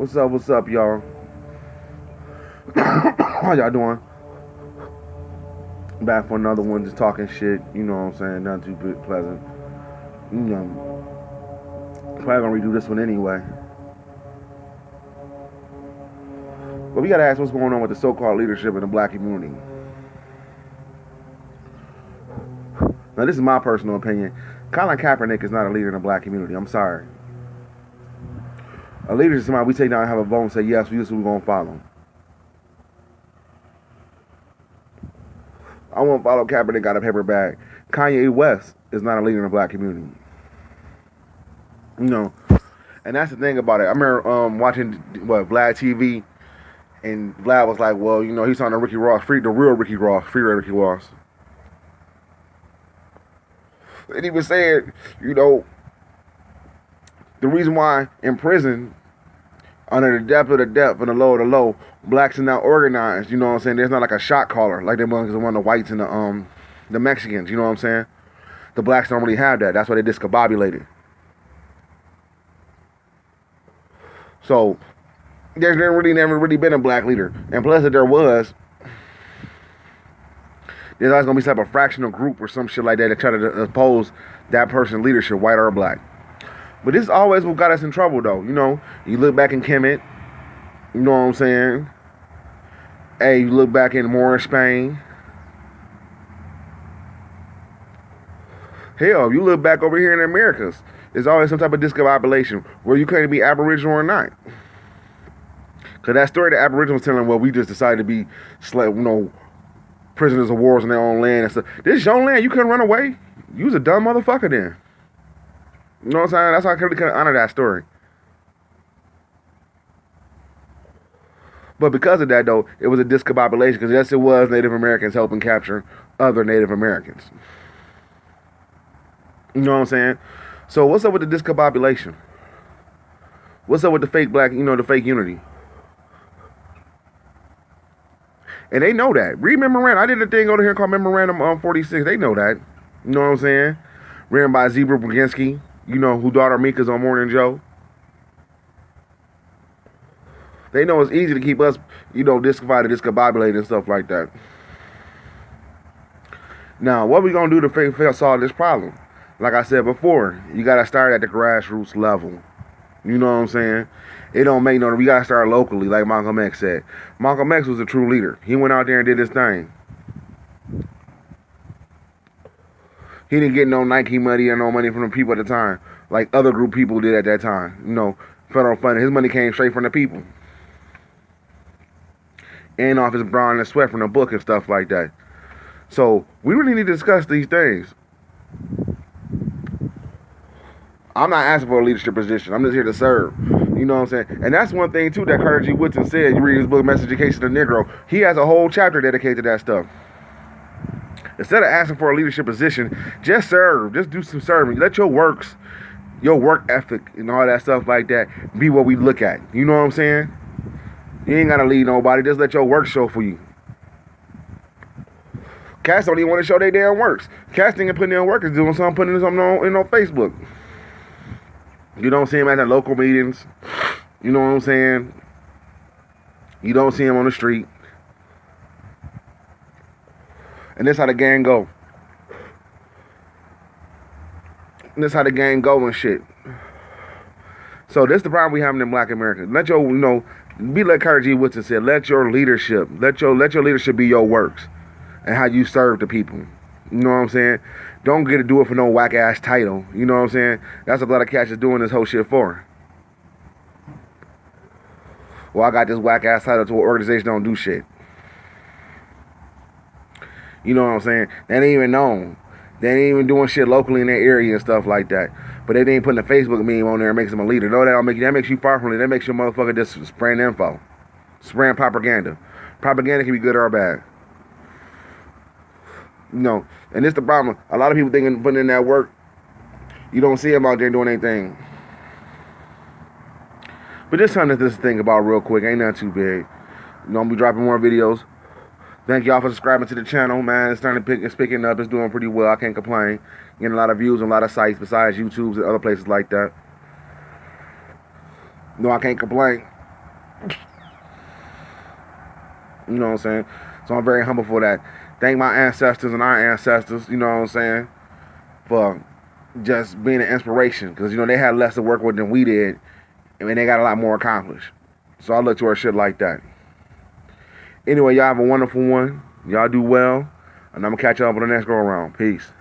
What's up, y'all? How y'all doing? Back for another one, just talking shit. You know what I'm saying? Not too pleasant. You know, probably gonna redo this one anyway. But we gotta ask what's going on with the so-called leadership in the black community. Now, this is my personal opinion. Colin Kaepernick is not a leader in the black community. I'm sorry. A leader is somebody we take down and have a vote and say, yes, this is who we're gonna follow. I won't follow Kaepernick out of paper bag. Kanye West is not a leader in the black community. You know, and that's the thing about it. I remember watching Vlad TV, and Vlad was like, well, you know, he's on the Ricky Ross, the real Ricky Ross, free Ricky Ross. And he was saying, you know, the reason why in prison, under the depth of the depth and the low of the low, blacks are not organized. You know what I'm saying? There's not like a shot caller like they was among the whites and the Mexicans. You know what I'm saying? The blacks don't really have that. That's why they discombobulated. So there's never really been a black leader, and plus if there was, there's always gonna be some type of fractional group or some shit like that that try to oppose that person's leadership, white or black. But this is always what got us in trouble, though. You know, you look back in Kemet, you know what I'm saying? Hey, you look back in Moorish Spain. Hell, you look back over here in the Americas, there's always some type of discombobulation where you couldn't be Aboriginal or not. Because that story the Aboriginal was telling, well, we just decided to be, prisoners of wars in their own land and stuff. This is your land. You couldn't run away. You was a dumb motherfucker then. You know what I'm saying? That's why I couldn't honor that story. But because of that, though, it was a discombobulation, because yes, it was Native Americans helping capture other Native Americans. You know what I'm saying? So what's up with the discombobulation? What's up with the fake black, the fake unity? And they know that. Read Memorandum. I did a thing over here called Memorandum 46. They know that. You know what I'm saying? Written by Zebra Brzezinski, who daughter Mika's on Morning Joe. They know it's easy to keep us, discombobulated and stuff like that. Now, what we gonna do to solve this problem? Like I said before, you gotta start at the grassroots level. You know what I'm saying? It don't make we gotta start locally, like Malcolm X said. Malcolm X was a true leader. He went out there and did his thing. He didn't get no Nike money or no money from the people at the time, like other group people did at that time. Federal funding. His money came straight from the people. And off his brown and sweat from the book and stuff like that. So we really need to discuss these things. I'm not asking for a leadership position. I'm just here to serve. You know what I'm saying? And that's one thing, too, that Carter G. Woodson said. You read his book, Mass Education of the Negro. He has a whole chapter dedicated to that stuff. Instead of asking for a leadership position, just serve. Just do some serving. Let your work ethic and all that stuff like that be what we look at. You know what I'm saying? You ain't got to lead nobody. Just let your work show for you. Cats don't even want to show their damn works. Cats think putting their work is doing something, putting something on Facebook. You don't see him at the local meetings. You know what I'm saying? You don't see him on the street. And this how the gang go. And this how the gang go and shit. So this the problem we having in black Americans. Let your, be like Carter G. Woodson said, let your leadership leadership be your works and how you serve the people. You know what I'm saying? Don't get to do it for no whack ass title. You know what I'm saying? That's what a lot of cats is doing this whole shit for. Well, I got this whack ass title to an organization that don't do shit. You know what I'm saying? They ain't even known. They ain't even doing shit locally in their area and stuff like that. But they ain't putting a Facebook meme on there and makes them a leader. No, that makes you far from it. That makes your motherfucker just spraying info. Spraying propaganda. Propaganda can be good or bad. And this the problem. A lot of people thinking putting in that work, you don't see them out there doing anything. But this something to just think about real quick. Ain't nothing too big. I'll be dropping more videos. Thank y'all for subscribing to the channel, man. It's picking up. It's doing pretty well. I can't complain. Getting a lot of views on a lot of sites besides YouTube's and other places like that. No, I can't complain. You know what I'm saying? So I'm very humble for that. Thank my ancestors and our ancestors, you know what I'm saying, for just being an inspiration. Because, you know, they had less to work with than we did. I mean, they got a lot more accomplished. So I look to our shit like that. Anyway, y'all have a wonderful one. Y'all do well. And I'm going to catch y'all up on the next go around. Peace.